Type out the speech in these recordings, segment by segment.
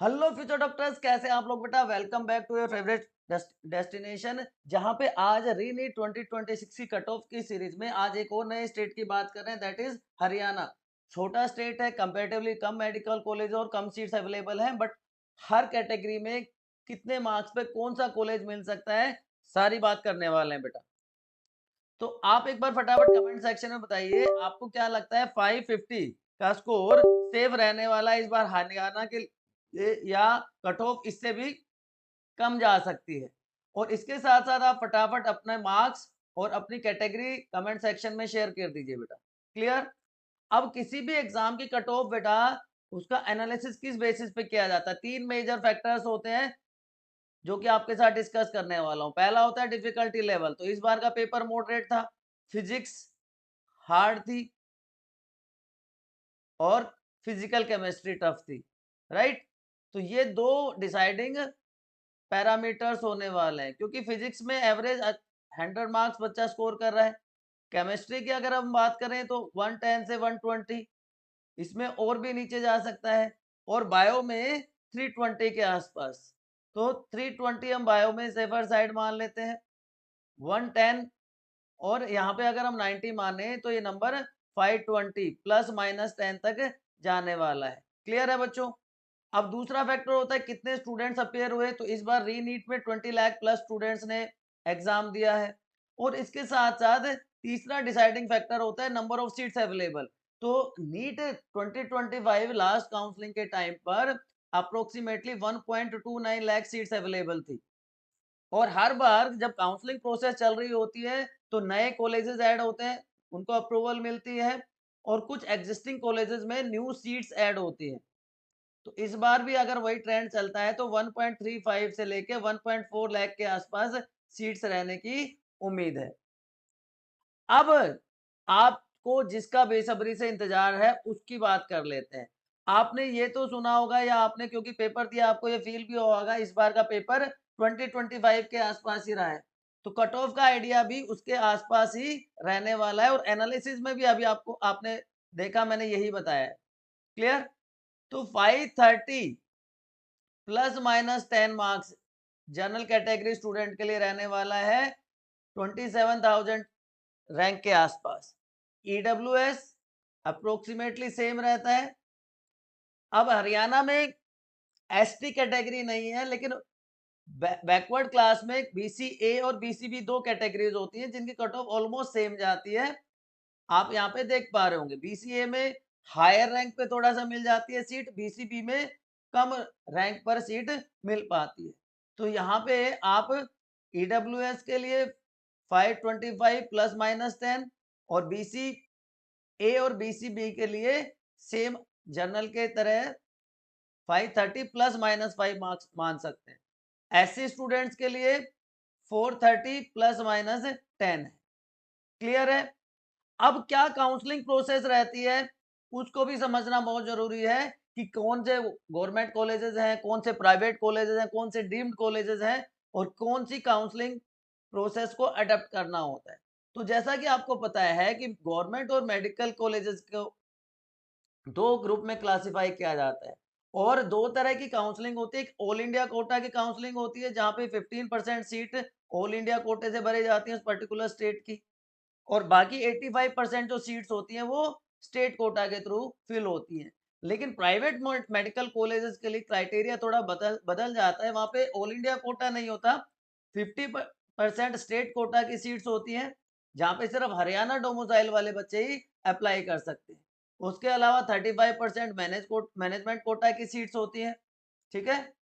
Hello future doctors, कैसे हैं आप लोग बेटा। Welcome back to your favourite destination, जहां पे आज रीनीट 2026 की कट ऑफ की सीरीज में आज एक और नए स्टेट की बात कर रहे हैं, दैट इज हरियाणा। छोटा स्टेट है, कंपैरेटिवली कम मेडिकल कॉलेज और कम सीट्स अवेलेबल हैं, बट हर कैटेगरी में कितने मार्क्स पे कौन सा कॉलेज मिल सकता है, सारी बात करने वाले हैं बेटा। तो आप एक बार फटाफट कमेंट सेक्शन में बताइए, आपको क्या लगता है 550 का स्कोर सेफ रहने वाला है इस बार हरियाणा के लिए, या कट ऑफ इससे भी कम जा सकती है। और इसके साथ साथ आप फटाफट अपने मार्क्स और अपनी कैटेगरी कमेंट सेक्शन में शेयर कर दीजिए बेटा। क्लियर। अब किसी भी एग्जाम की कट ऑफ बेटा, उसका एनालिसिस किस बेसिस पे किया जाता है। तीन मेजर फैक्टर्स होते हैं जो कि आपके साथ डिस्कस करने वाला हूं। पहला होता है डिफिकल्टी लेवल, तो इस बार का पेपर मॉडरेट था। फिजिक्स हार्ड थी और फिजिकल केमिस्ट्री टफ थी, राइट। तो ये दो डिसाइडिंग पैरामीटर्स होने वाले हैं, क्योंकि फिजिक्स में एवरेज 100 मार्क्स बच्चा स्कोर कर रहा है। केमिस्ट्री की अगर हम बात करें तो 110 से 120, इसमें और भी नीचे जा सकता है। और बायो में 320 के आसपास, तो 320 हम बायो में सेफर साइड मान लेते हैं। 110 और यहाँ पे अगर हम 90 माने तो ये नंबर 520 प्लस माइनस 10 तक जाने वाला है। क्लियर है बच्चों। अब दूसरा फैक्टर होता है कितने स्टूडेंट्स अपेयर हुए, तो इस बार रीनीट में 20 लाख प्लस स्टूडेंट्स ने एग्जाम दिया है। और इसके साथ साथ तीसरा डिसाइडिंग फैक्टर होता है नंबर ऑफ सीट्स अवेलेबल। तो नीट 2025 लास्ट काउंसलिंग के टाइम पर अप्रोक्सीमेटली 1.29 लाख सीट्स अवेलेबल थी। और हर बार जब काउंसलिंग प्रोसेस चल रही होती है तो नए कॉलेजेस ऐड होते हैं, उनको अप्रूवल मिलती है, और कुछ एग्जिस्टिंग कॉलेजेस में न्यू सीट्स ऐड होती हैं। तो इस बार भी अगर वही ट्रेंड चलता है तो 1.35 से लेके 1.4 लाख के आसपास सीट्स रहने की उम्मीद है। अब आपको जिसका बेसब्री से इंतजार है उसकी बात कर लेते हैं। आपने ये तो सुना होगा, या आपने क्योंकि पेपर दिया आपको ये फील भी होगा, इस बार का पेपर 2025 के आसपास ही रहा है। तो कट ऑफ का आइडिया भी उसके आसपास ही रहने वाला है, और एनालिसिस में भी अभी आपको आपने देखा, मैंने यही बताया है। क्लियर। तो 530 plus minus 10 marks general category student के लिए रहने वाला है 27,000 रैंक के आसपास। ईडब्ल्यूएस अप्रोक्सीमेटली सेम रहता है। अब हरियाणा में एसटी कैटेगरी नहीं है, लेकिन बैकवर्ड क्लास में बीसीए और बीसीबी दो कैटेगरीज होती हैं जिनकी कट ऑफ ऑलमोस्ट सेम जाती है। आप यहाँ पे देख पा रहे होंगे, बीसीए में हायर रैंक पे थोड़ा सा मिल जाती है सीट, बीसीबी में कम रैंक पर सीट मिल पाती है। तो यहाँ पे आप ईडब्ल्यूएस के लिए 525 प्लस माइनस 10, और बीसी ए और बीसीबी के लिए सेम जनरल के तरह 530 प्लस माइनस 5 मार्क्स मान सकते हैं। एससी स्टूडेंट्स के लिए 430 प्लस माइनस 10 है। क्लियर है। अब क्या काउंसलिंग प्रोसेस रहती है उसको भी समझना बहुत जरूरी है, कि कौन से गवर्नमेंट कॉलेजेस हैं, कौन से प्राइवेट कॉलेजेस हैं, कौन से डीम्ड कॉलेजेस हैं, और कौन सी काउंसलिंग प्रोसेस को अडेप्ट करना होता है। तो जैसा कि आपको पता है कि गवर्नमेंट और मेडिकल कॉलेजेस को दो ग्रुप में क्लासिफाई किया जाता है, और दो तरह की काउंसलिंग होती है। एक ऑल इंडिया कोटा की काउंसलिंग होती है, जहां पे 15% सीट ऑल इंडिया कोटे से भरी जाती है उस पर्टिकुलर स्टेट की, और बाकी 85% जो सीट्स होती हैं वो स्टेट कोटा के थ्रू फिल होती हैं। लेकिन प्राइवेट मेडिकल कॉलेजेस के लिए क्राइटेरिया थोड़ा बदल बदल जाता है, वहां पे ऑल इंडिया कोटा नहीं होता, 50% स्टेट कोटा की सीट्स होती हैं, जहां पे सिर्फ हरियाणा डोमिसाइल वाले बच्चे ही अप्लाई कर सकते हैं। उसके अलावा 35% मैनेजमेंट कोटा की सीट्स होती हैं, ठीक है।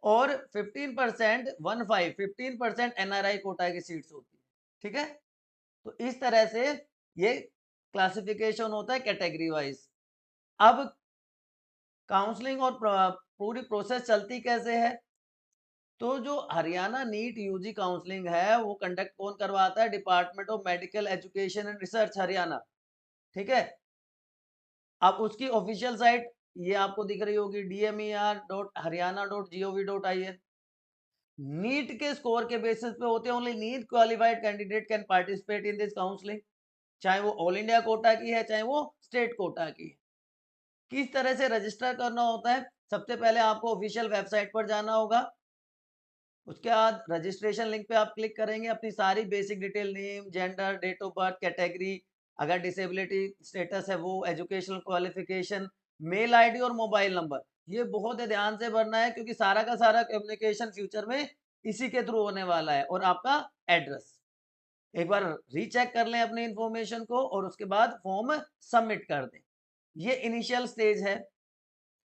और 15% एनआरआई कोटा की सीट्स होती है, ठीक है। तो इस तरह से ये क्लासिफिकेशन होता है कैटेगरी वाइज। अब काउंसलिंग और पूरी प्रोसेस चलती कैसे है, तो जो हरियाणा नीट यूजी काउंसलिंग है वो कंडक्ट कौन करवाता है, department of medical education and research Haryana, ठीक है। अब उसकी ऑफिशियल साइट ये आपको दिख रही होगी, dmer.haryana.gov.in। नीट के स्कोर के बेसिस पे होते हैं, only NEET qualified candidate can participate in this counselling, चाहे वो ऑल इंडिया कोटा की है चाहे वो स्टेट कोटा की है। किस तरह से रजिस्टर करना होता है, सबसे पहले आपको ऑफिशियल वेबसाइट पर जाना होगा। उसके बाद रजिस्ट्रेशन लिंक पे आप क्लिक करेंगे, अपनी सारी basic detail, name, gender, date of birth, category, अगर डिसेबिलिटी स्टेटस है वो, एजुकेशनल क्वालिफिकेशन, मेल आईडी और मोबाइल नंबर, ये बहुत ध्यान से भरना है क्योंकि सारा का सारा कम्युनिकेशन फ्यूचर में इसी के थ्रू होने वाला है। और आपका एड्रेस एक बार रीचेक कर लें अपने इंफॉर्मेशन को और उसके बाद फॉर्म सबमिट कर दें। ये इनिशियल स्टेज है।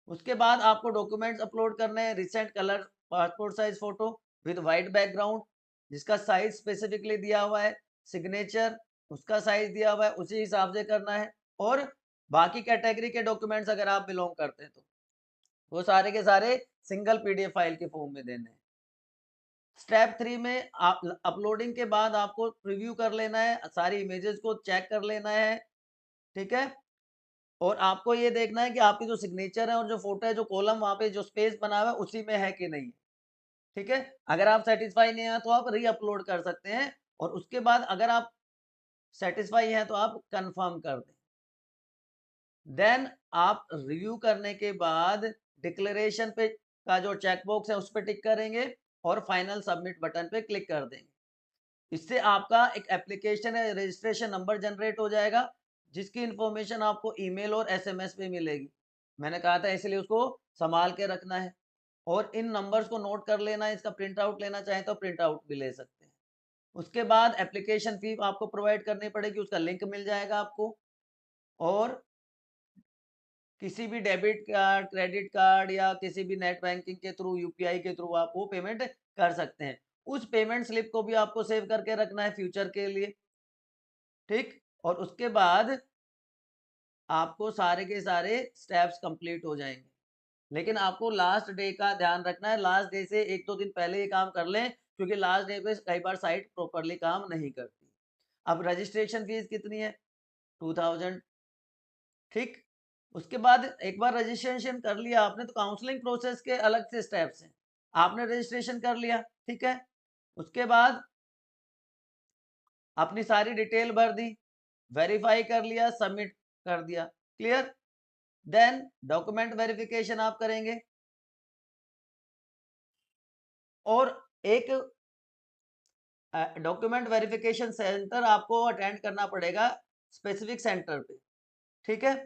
उसके बाद आपको डॉक्यूमेंट्स अपलोड करने हैं, recent colour passport size photo with white background जिसका साइज स्पेसिफिकली दिया हुआ है, सिग्नेचर उसका साइज दिया हुआ है, उसी हिसाब से करना है। और बाकी कैटेगरी के डॉक्यूमेंट्स अगर आप बिलोंग करते हैं तो वो सारे के सारे सिंगल पीडीएफ फाइल के फॉर्म में देने हैं। स्टेप 3 में आप अपलोडिंग के बाद आपको प्रीव्यू कर लेना है, सारी इमेजेस को चेक कर लेना है, ठीक है। और आपको ये देखना है कि आपकी जो सिग्नेचर है और जो फोटो है, जो कॉलम वहां पे जो स्पेस बना हुआ है उसी में है कि नहीं, ठीक है। अगर आप सेटिस्फाई नहीं है तो आप री अपलोड कर सकते हैं और उसके बाद अगर आप सेटिस्फाई हैं तो आप कंफर्म कर दें। देन आप रिव्यू करने के बाद डिक्लेरेशन पे का जो चेकबॉक्स है उस पर टिक करेंगे और फाइनल सबमिट बटन पे क्लिक कर देंगे। इससे आपका एक एप्लीकेशन है, रजिस्ट्रेशन नंबर जनरेट हो जाएगा जिसकी इंफॉर्मेशन आपको ईमेल और एसएमएस पे मिलेगी। मैंने कहा था इसलिए उसको संभाल के रखना है और इन नंबर्स को नोट कर लेना है। इसका प्रिंट आउट लेना चाहें तो प्रिंट आउट भी ले सकते हैं। उसके बाद एप्लीकेशन फी आपको प्रोवाइड करनी पड़ेगी, उसका लिंक मिल जाएगा आपको। और किसी भी डेबिट कार्ड, क्रेडिट कार्ड या किसी भी नेट बैंकिंग के थ्रू, यूपीआई के थ्रू आप वो पेमेंट कर सकते हैं। उस पेमेंट स्लिप को भी आपको सेव करके रखना है फ्यूचर के लिए, ठीक। और उसके बाद आपको सारे के सारे स्टेप्स कंप्लीट हो जाएंगे। लेकिन आपको लास्ट डे का ध्यान रखना है, लास्ट डे से 1-2 दिन पहले ये काम कर लें क्योंकि लास्ट डे पे कई बार साइट प्रॉपर्ली काम नहीं करती। अब रजिस्ट्रेशन फीस कितनी है? 2000, ठीक। उसके बाद एक बार रजिस्ट्रेशन कर लिया आपने तो काउंसलिंग प्रोसेस के अलग से स्टेप्स हैं। आपने रजिस्ट्रेशन कर लिया, ठीक है। उसके बाद अपनी सारी डिटेल भर दी, वेरीफाई कर लिया, सबमिट कर दिया, क्लियर। देन डॉक्यूमेंट वेरिफिकेशन आप करेंगे और एक डॉक्यूमेंट वेरिफिकेशन सेंटर आपको अटेंड करना पड़ेगा स्पेसिफिक सेंटर पे, ठीक है।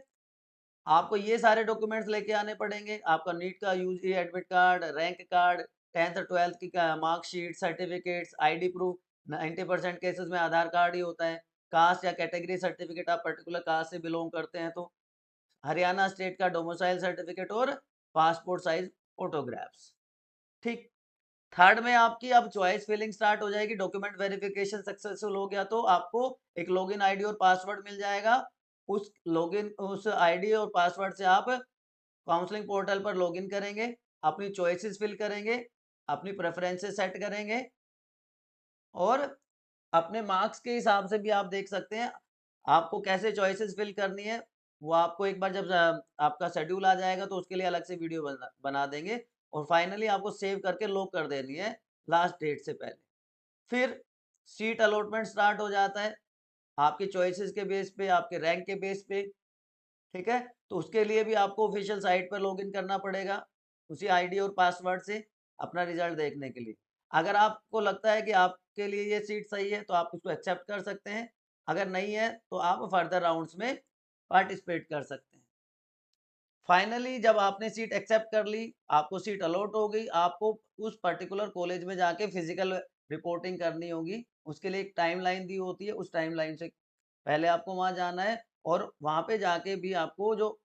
आपको ये सारे डॉक्यूमेंट्स लेके आने पड़ेंगे, आपका नीट का UG admit card, rank card, 10th 12th की marksheet, certificates, ID proof. 90% cases में आधार कार्ड ही होता है। कास्ट या कैटेगरी सर्टिफिकेट, आप पर्टिकुलर कास्ट से बिलोंग करते हैं तो हरियाणा स्टेट का डोमिसाइल सर्टिफिकेट और पासपोर्ट साइज फोटोग्राफ्स, ठीक। थर्ड में आपकी अब चॉइस फिलिंग स्टार्ट हो जाएगी। डॉक्यूमेंट वेरिफिकेशन सक्सेसफुल हो गया तो आपको एक लॉगिन आईडी और पासवर्ड मिल जाएगा। उस आईडी और पासवर्ड से आप काउंसलिंग पोर्टल पर लॉगिन करेंगे, अपनी चॉइसेस फिल करेंगे, अपनी प्रेफरेंसेस सेट करेंगे और अपने मार्क्स के हिसाब से भी आप देख सकते हैं आपको कैसे चॉइसेस फिल करनी है। वो आपको एक बार जब आपका शेड्यूल आ जाएगा तो उसके लिए अलग से वीडियो बना देंगे और फाइनली आपको सेव करके लॉक कर देनी है लास्ट डेट से पहले। फिर सीट अलॉटमेंट स्टार्ट हो जाता है आपकी चॉइसेस के बेस पे, आपके रैंक के बेस पे, ठीक है। तो उसके लिए भी आपको ऑफिशियल साइट पर लॉगिन करना पड़ेगा उसी आईडी और पासवर्ड से अपना रिजल्ट देखने के लिए। अगर आपको लगता है कि आपके लिए ये सीट सही है तो आप उसको एक्सेप्ट कर सकते हैं, अगर नहीं है तो आप फर्दर राउंड्स में पार्टिसिपेट कर सकते हैं। फाइनली जब आपने सीट एक्सेप्ट कर ली, आपको सीट अलॉट हो गई, आपको उस पर्टिकुलर कॉलेज में जाके फिजिकल रिपोर्टिंग करनी होगी। उसके लिए एक टाइमलाइन दी होती है, उस टाइमलाइन से पहले आपको वहां जाना है और वहां पे जाके भी आपको जो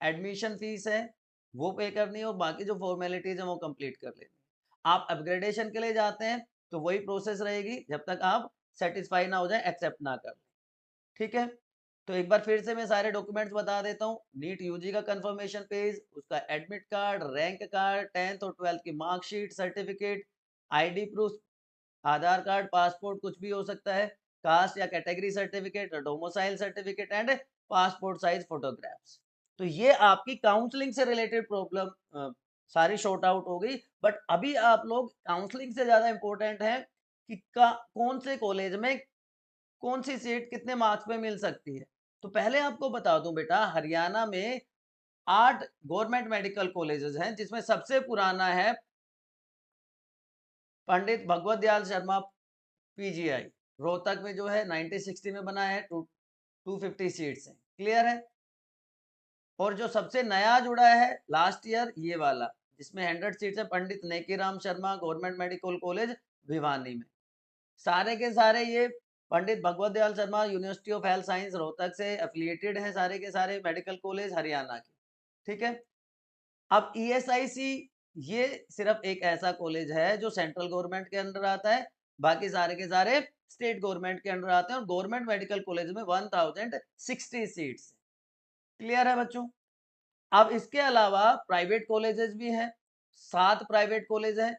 एडमिशन फीस है वो पे करनी है और बाकी जो फॉर्मेलिटीज है वो कंप्लीट कर लेनी है। आप अपग्रेडेशन के लिए जाते हैं तो वही प्रोसेस रहेगी जब तक आप सेटिस्फाई ना हो जाए, एक्सेप्ट ना कर, ठीक है। तो एक बार फिर से मैं सारे डॉक्यूमेंट्स बता देता हूँ। नीट यूजी का कंफर्मेशन पेज, उसका admit card, rank card, 10th और 12th की मार्कशीट, सर्टिफिकेट, आईडी प्रूफ, आधार कार्ड, पासपोर्ट कुछ भी हो सकता है, कास्ट या category certificate, domicile certificate and passport size photographs. तो ये आपकी काउंसलिंग से रिलेटेड प्रॉब्लम सारी शॉर्ट आउट हो गई। बट अभी आप लोग काउंसलिंग से ज्यादा इंपॉर्टेंट है कि कौन से कॉलेज में कौन सी सीट कितने मार्क्स पे मिल सकती है। तो पहले आपको बता दूं बेटा, हरियाणा में 8 गवर्नमेंट मेडिकल कॉलेजेस हैं, जिसमें सबसे पुराना है पंडित भगवत दयाल शर्मा पीजीआई, रोहतक में जो है 1960 में बना है, 250 सीट्स हैं। क्लियर है? और जो सबसे नया जुड़ा है लास्ट ईयर, ये वाला, जिसमें 100 सीट्स है, Pandit Nekiram Sharma government medical college Bhiwani में। सारे के सारे ये Pandit Bhagwat Dayal Sharma university of health science Rohtak से एफिलिएटेड हैं, सारे के सारे मेडिकल कॉलेज हरियाणा के। ठीक है। अब ईएसआईसी ये सिर्फ एक ऐसा कॉलेज है जो सेंट्रल गवर्नमेंट के अंडर आता है, बाकी सारे के सारे स्टेट गवर्नमेंट के अंडर आते हैं, और गवर्नमेंट मेडिकल कॉलेज में 1060 सीट्स। क्लियर है बच्चों? अब इसके अलावा प्राइवेट कॉलेजेस भी हैं, 7 प्राइवेट कॉलेज हैं।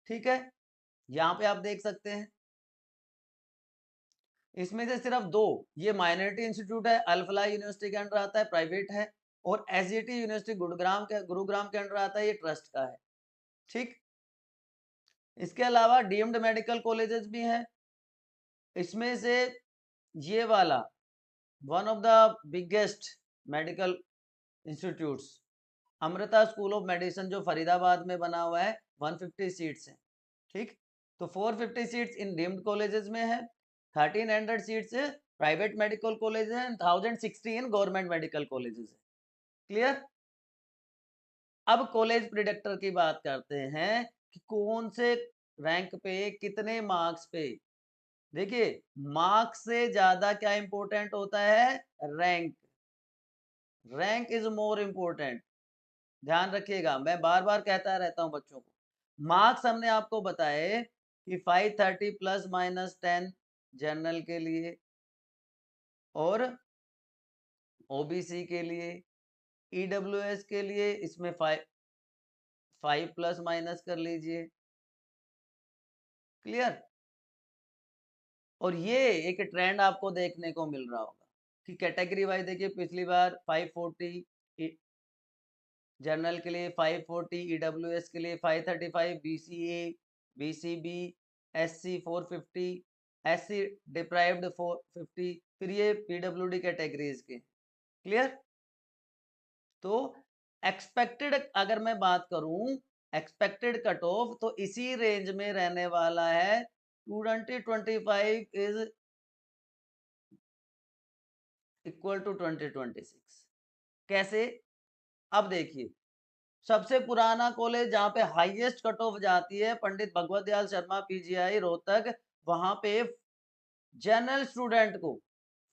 ठीक है, यहाँ पे आप देख सकते हैं। इसमें से सिर्फ 2 ये माइनॉरिटी इंस्टीट्यूट है, अल्फला यूनिवर्सिटी के अंडर आता है, प्राइवेट है, और एसजीटी यूनिवर्सिटी गुरुग्राम के अंडर आता है, ये ट्रस्ट का है। ठीक, इसके अलावा डीम्ड मेडिकल कॉलेजेस भी हैं। इसमें से ये वाला one of the biggest medical institutes Amrita school of medicine जो फरीदाबाद में बना हुआ है, 150 सीट्स हैं। ठीक, तो 450 सीट्स इन डीम्ड कॉलेजेस में है, 1300 सीट्स प्राइवेट मेडिकल कॉलेज है, 1060 इन गवर्नमेंट मेडिकल कॉलेजेस है। क्लियर? अब कॉलेज प्रिडिक्टर की बात करते हैं कि कौन से रैंक पे कितने मार्क्स पे। देखिए, मार्क्स से ज्यादा क्या इंपॉर्टेंट होता है? Rank. Rank is more important. ध्यान रखिएगा, मैं बार बार कहता रहता हूं बच्चों को। मार्क्स हमने आपको बताए कि 530 प्लस माइनस 10 जनरल के लिए, और ओबीसी के लिए, ईडब्ल्यूएस के लिए इसमें 5 प्लस माइनस कर लीजिए। क्लियर? और ये एक ट्रेंड आपको देखने को मिल रहा होगा कि कैटेगरी वाइज देखिए, पिछली बार 540 जनरल के लिए, 540 ईडब्ल्यूएस के लिए, 535 BCA, BCB, SC 450, SC deprived 450, फिर ये पीडब्ल्यूडी कैटेगरीज के। क्लियर? तो एक्सपेक्टेड अगर मैं बात करूं, एक्सपेक्टेड कट ऑफ तो इसी रेंज में रहने वाला है। 2025 इज इक्वल टू 2026। कैसे? अब देखिए, सबसे पुराना कॉलेज जहां पे हाईएस्ट कट ऑफ जाती है, पंडित भगवत दयाल शर्मा पीजीआई रोहतक, वहां पे जनरल स्टूडेंट को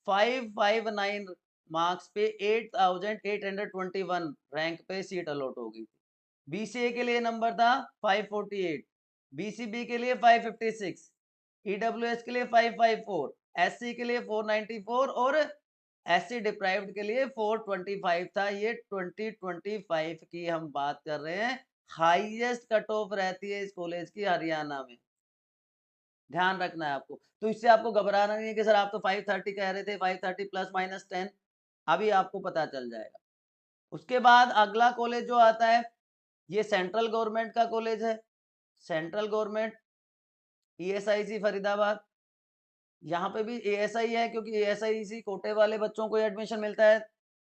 559 मार्क्स पे 8821 रैंक पे सीट अलॉट हो गई थी। बीसीए के लिए नंबर था 548, बीसीबी के लिए 556, ईडब्ल्यूएस के लिए 554, एससी के लिए 494, और एससी डिप्राइव्ड के लिए 425 था। ये 2025 की हम बात कर रहे हैं। हाईएस्ट कट ऑफ रहती है इस कॉलेज की हरियाणा में। ध्यान रखना है आपको। तो इससे आपको घबराना नहीं है कि सर आप तो 530 कह रहे थे, 530 प्लस माइनस 10, अभी आपको पता चल जाएगा। उसके बाद अगला कॉलेज जो आता है, ये सेंट्रल गवर्नमेंट का कॉलेज है, सेंट्रल गवर्नमेंट ईएसआईसी फरीदाबाद। यहाँ पे भी एएसआई है, क्योंकि एएसआईसी कोटे वाले बच्चों को एडमिशन मिलता है।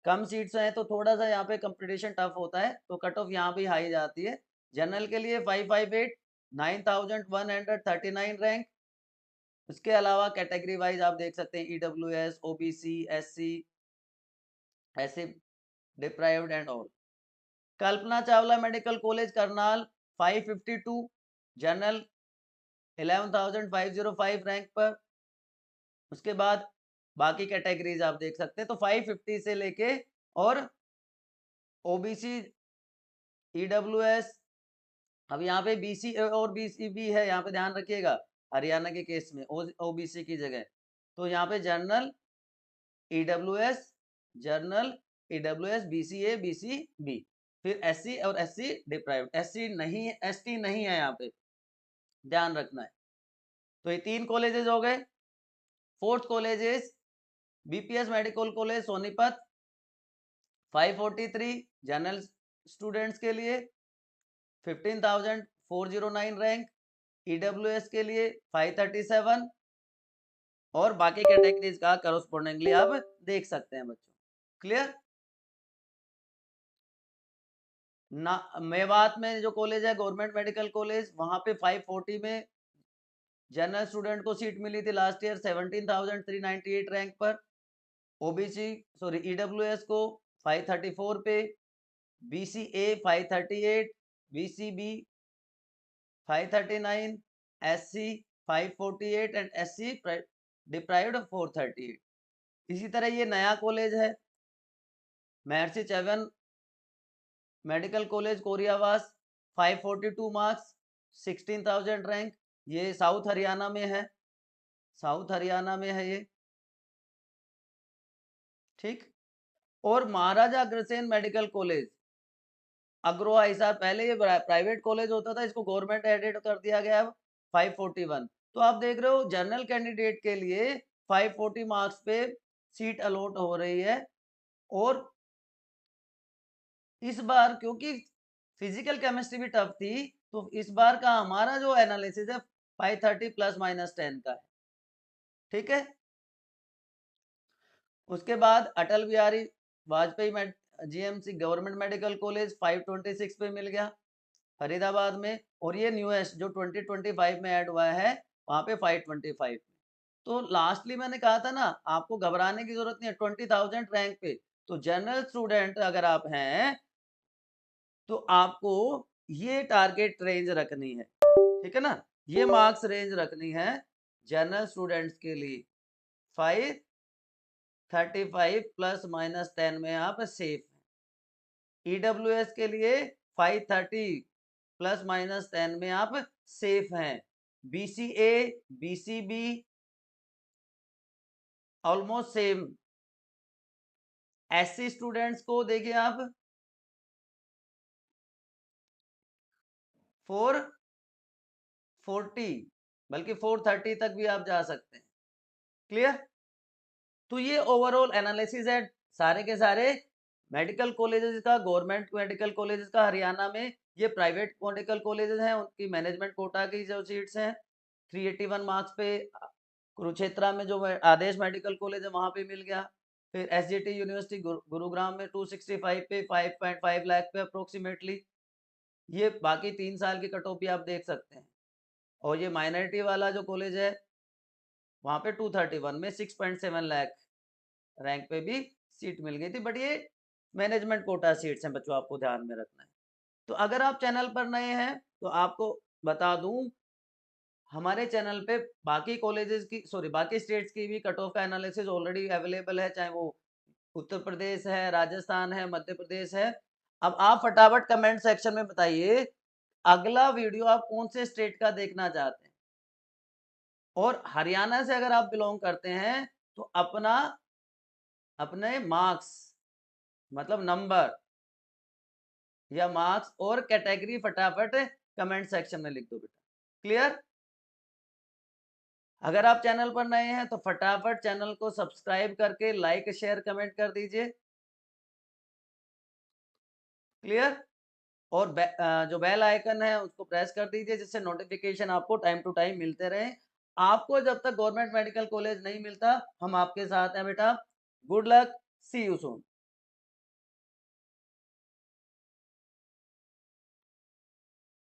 कम सीट्स हैं तो थोड़ा सा यहाँ पे कंपटीशन टफ होता है, तो कट ऑफ यहाँ भी हाई जाती है। जनरल के लिए 558, 9139 रैंक। उसके अलावा कैटेगरी वाइज आप देख सकते हैं, EWS, OBC, SC, SC deprived and all. Kalpana Chawla medical college Karnal 552, general 11505 rank पर। उसके बाद बाकी कैटेगरीज आप देख सकते हैं, तो 550 से लेके, और ओबीसी, ईडब्ल्यूएस, अब यहाँ पे बीसी और बीसी भी है, यहाँ पे ध्यान रखिएगा हरियाणा के केस में ओबीसी की जगह। तो यहाँ पे general, EWS, general, EWS, BCA, BCB, फिर एससी और एससी डिप्राइव्ड। एससी नहीं, एसटी नहीं है यहाँ पे, ध्यान रखना है। तो ये 3 कॉलेजेस हो गए। Fourth college is BPS medical college Sonipat, 543 general students के लिए, 15,409 रैंक। ईडब्ल्यूएस के लिए 537, और बाकी कैटेगरीज का करस्पॉन्डिंगली आप देख सकते हैं बच्चों। क्लियर? ना मेवात में जो कॉलेज है गवर्नमेंट मेडिकल कॉलेज, वहां पे 540 में जनरल स्टूडेंट को सीट मिली थी लास्ट ईयर 17,398 रैंक पर। ओबीसी सॉरी ईडब्ल्यूएस को 534 पे, BCA 538, BCB 539, SC 548 and SC deprived 438। इसी तरह ये नया कॉलेज है Maharshi Chyavan medical college Koriyawas, 542 marks, 16,000 rank. ये साउथ हरियाणा में है, साउथ हरियाणा में है ये, ठीक। और महाराजा अग्रसेन मेडिकल कॉलेज अग्रोहा हिसार, पहले ये प्राइवेट कॉलेज होता था, इसको गवर्नमेंट एडेड कर दिया गया है 541। तो आप देख रहे हो जनरल कैंडिडेट के लिए 540 मार्क्स पे सीट अलॉट हो रही है। और इस बार क्योंकि फिजिकल केमिस्ट्री भी टफ थी, तो इस बार का हमारा जो एनालिसिस है 530 प्लस माइनस 10 का है, ठीक है। उसके बाद Atal Bihari Vajpayee GMC government medical college 526 पे मिल गया फरीदाबाद में। और ये न्यूएस्ट जो 2025 में ऐड हुआ है वहां पे 525। तो लास्टली मैंने कहा था ना, आपको घबराने की जरूरत नहीं है 20,000 रैंक पे। तो जनरल स्टूडेंट अगर आप हैं तो आपको ये टारगेट रेंज रखनी है, ठीक है ना, ये मार्क्स रेंज रखनी है जनरल स्टूडेंट्स के लिए। 535 प्लस माइनस 10 में आप सेफ हैं। ईडब्ल्यूएस के लिए 530 प्लस माइनस 10 में आप सेफ हैं। BCA BCB almost same. SC students को देखिए आप 440 बल्कि 430 तक भी आप जा सकते हैं, क्लियर। तो ये ओवरऑल एनालिसिस है सारे के सारे मेडिकल कॉलेजेस का, गवर्नमेंट मेडिकल कॉलेजेस का हरियाणा में। ये प्राइवेट मेडिकल कॉलेजेस हैं, उनकी मैनेजमेंट कोटा की जो सीट्स हैं 381 मार्क्स पे। कुरुक्षेत्रा में जो आदेश मेडिकल कॉलेज है वहां पे मिल गया। फिर एसजीटी यूनिवर्सिटी गुरुग्राम में 265 पे 5.5 लाख पे अप्रोक्सीमेटली। ये बाकी 3 साल की कट ऑफ भी आप देख सकते हैं। और ये माइनॉरिटी वाला जो कॉलेज है वहां पे 231 में 6.7 लाख रैंक पे भी सीट मिल गई थी। बट ये मैनेजमेंट कोटा सीट्स हैं बच्चों, आपको ध्यान में रखना है। तो अगर आप चैनल पर नए हैं तो आपको बता दूं, हमारे चैनल पे बाकी कॉलेजेस की सॉरी बाकी स्टेट्स की भी कट ऑफ का एनालिसिस ऑलरेडी अवेलेबल है, चाहे वो उत्तर प्रदेश है, राजस्थान है, मध्य प्रदेश है। अब आप फटाफट कमेंट सेक्शन में बताइए अगला वीडियो आप कौन से स्टेट का देखना चाहते हैं। और हरियाणा से अगर आप बिलोंग करते हैं तो अपने मार्क्स मतलब नंबर या मार्क्स और कैटेगरी फटाफट कमेंट सेक्शन में लिख दो बेटा, क्लियर। अगर आप चैनल पर नए हैं तो फटाफट चैनल को सब्सक्राइब करके लाइक शेयर कमेंट कर दीजिए, क्लियर। और जो बेल आइकन है उसको प्रेस कर दीजिए जिससे नोटिफिकेशन आपको टाइम टू टाइम मिलते रहे। आपको जब तक गवर्नमेंट मेडिकल कॉलेज नहीं मिलता हम आपके साथ हैं बेटा। Good luck, see you soon.